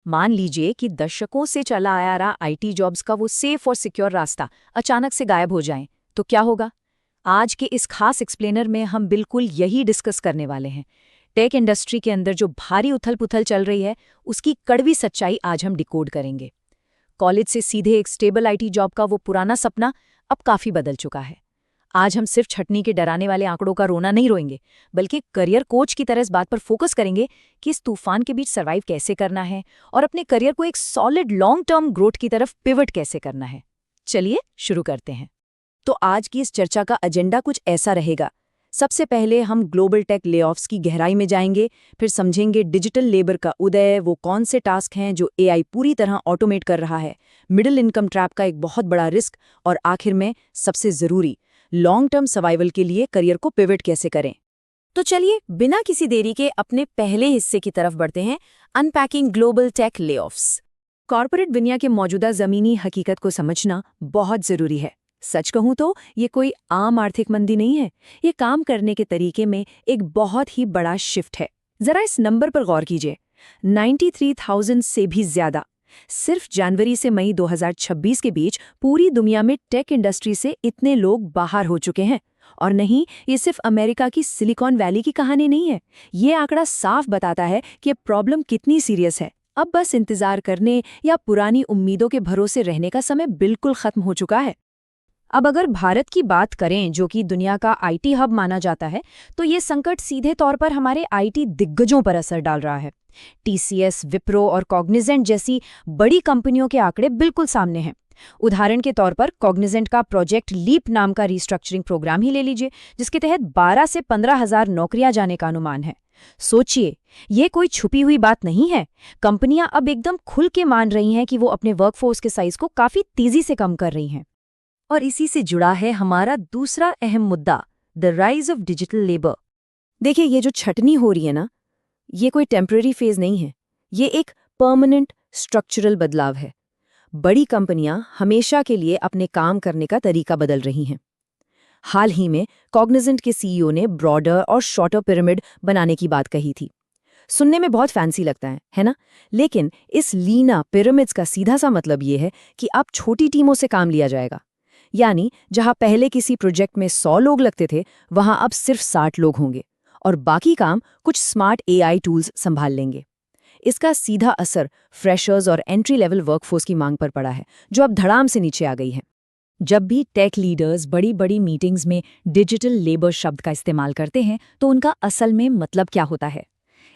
मान लीजिए कि दशकों से चला आ रहा आईटी जॉब्स का वो सेफ और सिक्योर रास्ता अचानक से गायब हो जाए तो क्या होगा। आज के इस खास एक्सप्लेनर में हम बिल्कुल यही डिस्कस करने वाले हैं। टेक इंडस्ट्री के अंदर जो भारी उथल-पुथल चल रही है, उसकी कड़वी सच्चाई आज हम डिकोड करेंगे। कॉलेज से सीधे एक स्टेबल आईटी जॉब का वो पुराना सपना अब काफी बदल चुका है। आज हम सिर्फ छटनी के डराने वाले आंकड़ों का रोना नहीं रोएंगे, बल्कि करियर कोच की तरह इस बात पर फोकस करेंगे कि इस तूफान के बीच सर्वाइव कैसे करना है और अपने करियर को एक सॉलिड लॉन्ग टर्म ग्रोथ की तरफ पिवट कैसे करना है। चलिए शुरू करते हैं। तो आज की इस चर्चा का एजेंडा कुछ ऐसा रहेगा। सबसे पहले हम ग्लोबल टेक लेऑफ्स की गहराई में जाएंगे, फिर समझेंगे डिजिटल लेबर का उदय, वो कौन से टास्क हैं जो एआई पूरी तरह ऑटोमेट कर रहा है, मिडिल इनकम ट्रैप का एक बहुत बड़ा रिस्क, और आखिर में सबसे जरूरी लॉन्ग टर्म सर्वाइवल के लिए करियर को पिवट कैसे करें। तो चलिए बिना किसी देरी के अपने पहले हिस्से की तरफ बढ़ते हैं, unpacking global tech layoffs. Corporate दुनिया के मौजूदा जमीनी हकीकत को समझना बहुत जरूरी है। सच कहूं तो ये कोई आम आर्थिक मंदी नहीं है, ये काम करने के तरीके में एक बहुत ही बड़ा शिफ्ट है। जरा इस नंबर पर गौर कीजिए, 93,000 से भी ज्यादा। सिर्फ जनवरी से मई 2026 के बीच पूरी दुनिया में टेक इंडस्ट्री से इतने लोग बाहर हो चुके हैं। और नहीं, ये सिर्फ अमेरिका की सिलिकॉन वैली की कहानी नहीं है। ये आंकड़ा साफ बताता है कि प्रॉब्लम कितनी सीरियस है। अब बस इंतजार करने या पुरानी उम्मीदों के भरोसे रहने का समय बिल्कुल खत्म हो चुका है। अब अगर भारत की बात करें, जो कि दुनिया का आईटी हब माना जाता है, तो ये संकट सीधे तौर पर हमारे आईटी दिग्गजों पर असर डाल रहा है। टीसीएस, विप्रो और कॉग्निजेंट जैसी बड़ी कंपनियों के आंकड़े बिल्कुल सामने हैं। उदाहरण के तौर पर कॉग्निजेंट का प्रोजेक्ट लीप नाम का रीस्ट्रक्चरिंग प्रोग्राम ही ले लीजिए, जिसके तहत 12 से 15,000 नौकरियां जाने का अनुमान है। सोचिए, ये कोई छुपी हुई बात नहीं है। कंपनियां अब एकदम खुल के मान रही हैं कि वो अपने वर्कफोर्स के साइज को काफी तेजी से कम कर रही हैं। और इसी से जुड़ा है हमारा दूसरा अहम मुद्दा, the rise of digital labour. देखिए, ये जो छटनी हो रही है ना, ये कोई टेम्पररी फेज नहीं है, ये एक परमानेंट स्ट्रक्चरल बदलाव है। बड़ी कंपनियां हमेशा के लिए अपने काम करने का तरीका बदल रही हैं। हाल ही में कॉग्निजेंट के सीईओ ने ब्रॉडर और शॉर्टर पिरामिड बनाने की बात कही थी। सुनने में बहुत फैंसी लगता है ना? लेकिन इस लीना पिरामिड्स का सीधा सा मतलब ये है कि अब छोटी टीमों से काम लिया जाएगा। यानी जहां पहले किसी प्रोजेक्ट में 100 लोग लगते थे, वहां अब सिर्फ 60 लोग होंगे और बाकी काम कुछ स्मार्ट एआई टूल्स संभाल लेंगे। इसका सीधा असर फ्रेशर्स और एंट्री लेवल वर्कफोर्स की मांग पर पड़ा है, जो अब धड़ाम से नीचे आ गई है। जब भी टेक लीडर्स बड़ी बड़ी मीटिंग्स में डिजिटल लेबर शब्द का इस्तेमाल करते हैं, तो उनका असल में मतलब क्या होता है?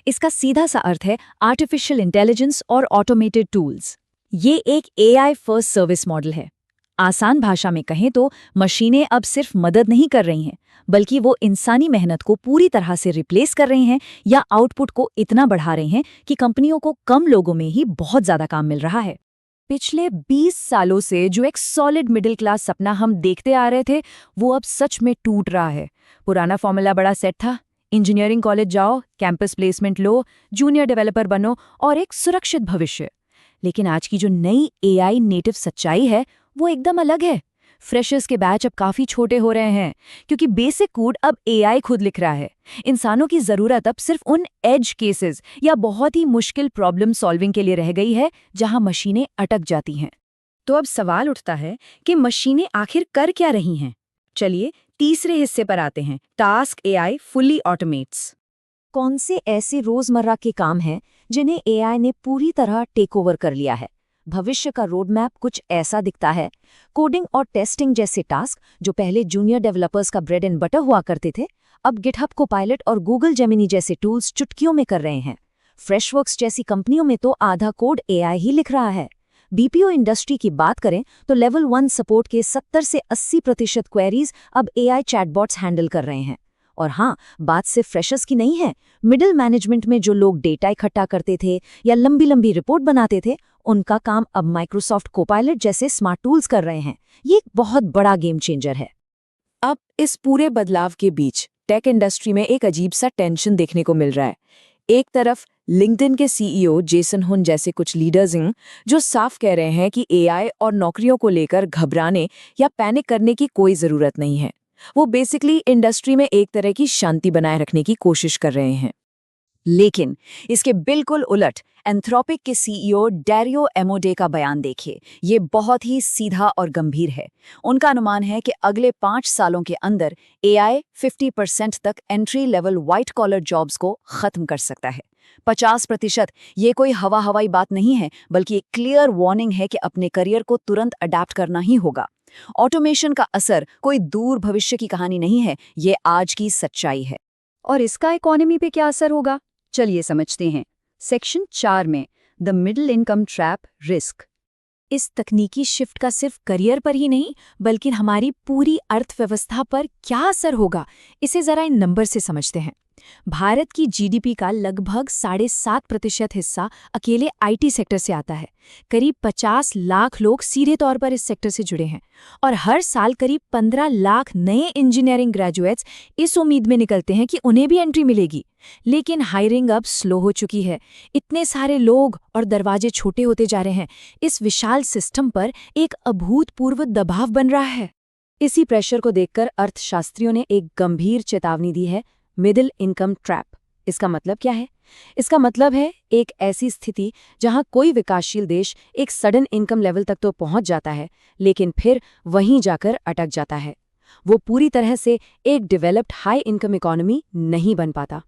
इसका सीधा सा अर्थ है आर्टिफिशियल इंटेलिजेंस और ऑटोमेटेड टूल्स। ये एक एआई फर्स्ट सर्विस मॉडल है। आसान भाषा में कहें तो मशीनें अब सिर्फ मदद नहीं कर रही हैं, बल्कि वो इंसानी मेहनत को पूरी तरह से रिप्लेस कर रही हैं या आउटपुट को इतना बढ़ा रही हैं कि कंपनियों को कम लोगों में ही बहुत ज्यादा काम मिल रहा है। पिछले 20 सालों से जो एक सॉलिड मिडिल क्लास सपना हम देखते आ रहे थे, वो अब सच में टूट रहा है। पुराना फॉर्मूला बड़ा सेट था, इंजीनियरिंग कॉलेज जाओ, कैंपस प्लेसमेंट लो, जूनियर डेवलपर बनो और एक सुरक्षित भविष्य। लेकिन आज की जो नई एआई नेटिव सच्चाई है, वो एकदम अलग है। फ्रेशर्स के बैच अब काफी छोटे हो रहे हैं, क्योंकि बेसिक कोड अब एआई खुद लिख रहा है। इंसानों की जरूरत अब सिर्फ उन एज केसेस या बहुत ही मुश्किल प्रॉब्लम सॉल्विंग के लिए रह गई है, जहां मशीनें अटक जाती हैं। तो अब सवाल उठता है कि मशीनें आखिर कर क्या रही हैं? चलिए तीसरे हिस्से पर आते हैं, टास्क एआई फुली ऑटोमेट्स। कौन से ऐसे रोजमर्रा के काम हैं जिन्हें एआई ने पूरी तरह टेक ओवर कर लिया है? भविष्य का रोडमैप कुछ ऐसा दिखता है। कोडिंग और टेस्टिंग जैसे टास्क, जो पहले जूनियर डेवलपर्स का ब्रेड एंड बटर हुआ करते थे, अब गिटहब कोपायलट और गूगल जेमिनी जैसे टूल्स चुटकियों में कर रहे हैं। फ्रेशवर्क्स जैसी कंपनियों में तो आधा कोड एआई ही लिख रहा है। बीपीओ इंडस्ट्री की बात करें तो लेवल 1 सपोर्ट के 70 से 80% क्वेरीज अब एआई चैटबॉट्स हैंडल कर रहे हैं। और हाँ, बात सिर्फ फ्रेशर्स की नहीं है। मिडिल मैनेजमेंट में जो लोग डेटा इकट्ठा करते थे या लंबी लंबी रिपोर्ट बनाते थे, उनका काम अब माइक्रोसॉफ्ट कोपायलट जैसे स्मार्ट टूल्स कर रहे हैं। ये एक बहुत बड़ा गेम चेंजर है। अब इस पूरे बदलाव के बीच टेक इंडस्ट्री में एक अजीब सा टेंशन देखने को मिल रहा है। एक तरफ लिंक्डइन के सीईओ जेसन हुन जैसे कुछ लीडर्स हैं जो साफ कह रहे हैं कि एआई और नौकरियों को लेकर घबराने या पैनिक करने की कोई जरूरत नहीं है। वो बेसिकली इंडस्ट्री में एक तरह की शांति बनाए रखने की कोशिश कर रहे हैं। लेकिन इसके बिल्कुल उलट एंथ्रोपिक के सीईओ डैरियो एमोडे का बयान देखिए। ये बहुत ही सीधा और गंभीर है। उनका अनुमान है कि अगले 5 सालों के अंदर एआई 50% तक entry level white collar jobs को खत्म कर सकता है। 50%, ये कोई हवाई बात नहीं है, बल्कि एक क्लियर वार्निंग है कि अपने करियर को तुरंत अडैप्ट करना ही होगा। ऑटोमेशन का असर कोई दूर भविष्य की कहानी नहीं है, ये आज की सच्चाई है। और इसका इकोनॉमी पे क्या असर होगा, चलिए समझते हैं। सेक्शन 4 में the middle income trap risk. इस तकनीकी शिफ्ट का सिर्फ करियर पर ही नहीं, बल्कि हमारी पूरी अर्थव्यवस्था पर क्या असर होगा, इसे जरा इन नंबर से समझते हैं। भारत की जीडीपी का लगभग 7.5% हिस्सा अकेले आईटी सेक्टर से आता है। करीब 50 लाख लोग सीधे तौर पर इस सेक्टर से जुड़े हैं और हर साल करीब 15 लाख नए इंजीनियरिंग ग्रेजुएट्स इस उम्मीद में निकलते हैं कि उन्हें भी एंट्री मिलेगी। लेकिन हायरिंग अब स्लो हो चुकी है। इतने सारे लोग और दरवाजे छोटे होते जा रहे हैं। इस विशाल सिस्टम पर एक अभूतपूर्व दबाव बन रहा है। इसी प्रेशर को देखकर अर्थशास्त्रियों ने एक गंभीर चेतावनी दी है, मिडिल इनकम ट्रैप। इसका मतलब क्या है? इसका मतलब है एक ऐसी स्थिति जहां कोई विकासशील देश एक सडन इनकम लेवल तक तो पहुंच जाता है, लेकिन फिर वहीं जाकर अटक जाता है। वो पूरी तरह से एक डेवलप्ड हाई इनकम इकोनॉमी नहीं बन पाता।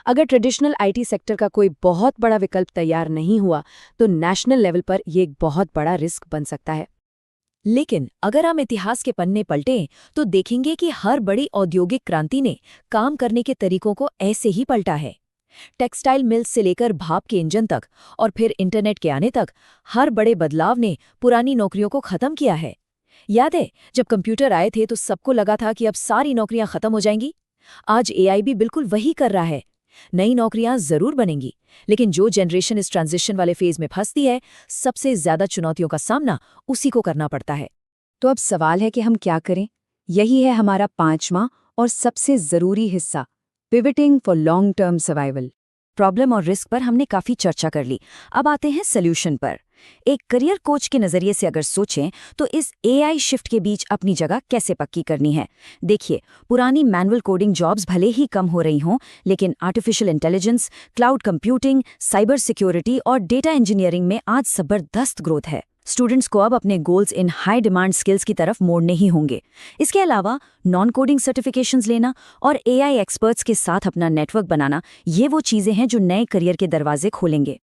अगर ट्रेडिशनल आईटी सेक्टर का कोई बहुत बड़ा विकल्प तैयार नहीं हुआ, तो नेशनल लेवल पर यह एक बहुत बड़ा रिस्क बन सकता है। लेकिन अगर हम इतिहास के पन्ने पलटें तो देखेंगे कि हर बड़ी औद्योगिक क्रांति ने काम करने के तरीकों को ऐसे ही पलटा है। टेक्सटाइल मिल्स से लेकर भाप के इंजन तक और फिर इंटरनेट के आने तक हर बड़े बदलाव ने पुरानी नौकरियों को खत्म किया है। याद है, जब कंप्यूटर आए थे तो सबको लगा था कि अब सारी नौकरियां खत्म हो जाएंगी। आज एआई भी बिल्कुल वही कर रहा है। नई नौकरियां जरूर बनेंगी, लेकिन जो जनरेशन इस ट्रांजिशन वाले फेज में फंसती है, सबसे ज्यादा चुनौतियों का सामना उसी को करना पड़ता है। तो अब सवाल है कि हम क्या करें? यही है हमारा 5वां और सबसे जरूरी हिस्सा, pivoting for long term survival. Problem और रिस्क पर हमने काफी चर्चा कर ली, अब आते हैं सोल्यूशन पर। एक करियर कोच के नजरिए से अगर सोचें तो इस एआई शिफ्ट के बीच अपनी जगह कैसे पक्की करनी है। देखिए, पुरानी मैनुअल कोडिंग जॉब्स भले ही कम हो रही हों, लेकिन artificial intelligence, cloud computing, cyber security और डेटा इंजीनियरिंग में आज जबरदस्त ग्रोथ है। स्टूडेंट्स को अब अपने goals in high demand skills की तरफ मोड़ने ही होंगे। इसके अलावा नॉन कोडिंग सर्टिफिकेशंस लेना और एआई एक्सपर्ट्स के साथ अपना नेटवर्क बनाना, ये वो चीजें हैं जो नए करियर के दरवाजे खोलेंगे।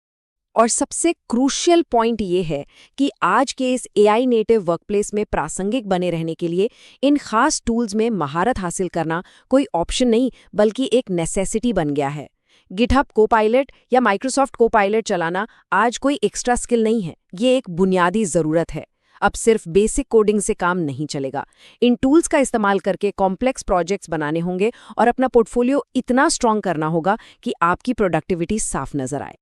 और सबसे क्रूशियल पॉइंट ये है कि आज के इस एआई नेटिव वर्कप्लेस में प्रासंगिक बने रहने के लिए इन खास टूल्स में महारत हासिल करना कोई ऑप्शन नहीं, बल्कि एक नेसेसिटी बन गया है। गिटहब कोपायलट या माइक्रोसॉफ्ट कोपायलट चलाना आज कोई एक्स्ट्रा स्किल नहीं है, ये एक बुनियादी ज़रूरत है। अब सिर्फ बेसिक कोडिंग से काम नहीं चलेगा। इन टूल्स का इस्तेमाल करके कॉम्प्लेक्स प्रोजेक्ट्स बनाने होंगे और अपना पोर्टफोलियो इतना स्ट्रॉन्ग करना होगा कि आपकी प्रोडक्टिविटी साफ नजर आए।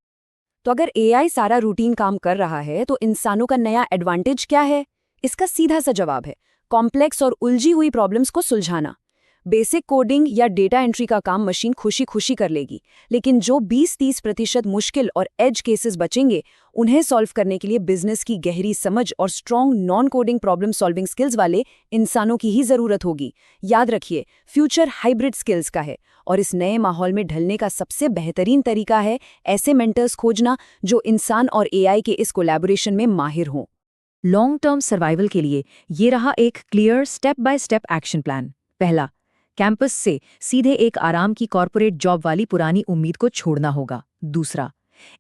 तो अगर एआई सारा रूटीन काम कर रहा है तो इंसानों का नया एडवांटेज क्या है? इसका सीधा सा जवाब है कॉम्प्लेक्स और उलझी हुई प्रॉब्लम्स को सुलझाना। बेसिक कोडिंग या डेटा एंट्री का काम मशीन खुशी खुशी कर लेगी, लेकिन जो 20-30% मुश्किल और एज केसेस बचेंगे, उन्हें सॉल्व करने के लिए बिजनेस की गहरी समझ और strong non coding problem solving skills वाले इंसानों की ही जरूरत होगी। याद रखिए, फ्यूचर हाइब्रिड स्किल्स का है और इस नए माहौल में ढलने का सबसे बेहतरीन तरीका है ऐसे मेंटर्स खोजना जो इंसान और एआई के इस कोलैबोरेशन में माहिर हों। लॉन्ग टर्म सर्वाइवल के लिए ये रहा एक clear step by step action plan. पहला, कैंपस से सीधे एक आराम की कॉर्पोरेट जॉब वाली पुरानी उम्मीद को छोड़ना होगा। दूसरा,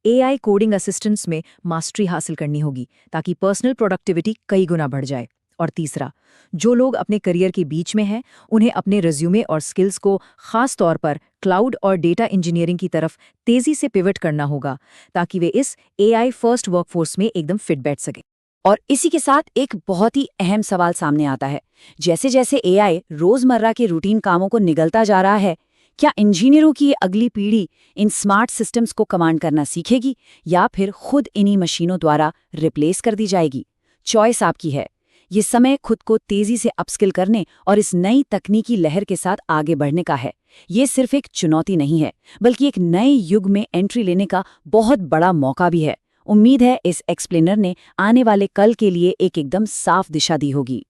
एआई कोडिंग असिस्टेंट्स में मास्टरी हासिल करनी होगी ताकि पर्सनल प्रोडक्टिविटी कई गुना बढ़ जाए। और तीसरा, जो लोग अपने करियर के बीच में हैं, उन्हें अपने रिज्यूमे और स्किल्स को खास तौर पर क्लाउड और डेटा इंजीनियरिंग की तरफ तेजी से पिवट करना होगा ताकि वे इस एआई फर्स्ट वर्कफोर्स में एकदम फिट बैठ सके। और इसी के साथ एक बहुत ही अहम सवाल सामने आता है, जैसे जैसे एआई रोजमर्रा के रूटीन कामों को निगलता जा रहा है, क्या इंजीनियरों की ये अगली पीढ़ी इन स्मार्ट सिस्टम्स को कमांड करना सीखेगी या फिर खुद इन्हीं मशीनों द्वारा रिप्लेस कर दी जाएगी? चॉइस आपकी है। ये समय खुद को तेजी से अपस्किल करने और इस नई तकनीकी लहर के साथ आगे बढ़ने का है। ये सिर्फ एक चुनौती नहीं है, बल्कि एक नए युग में एंट्री लेने का बहुत बड़ा मौका भी है। उम्मीद है इस एक्सप्लेनर ने आने वाले कल के लिए एक एकदम साफ दिशा दी होगी।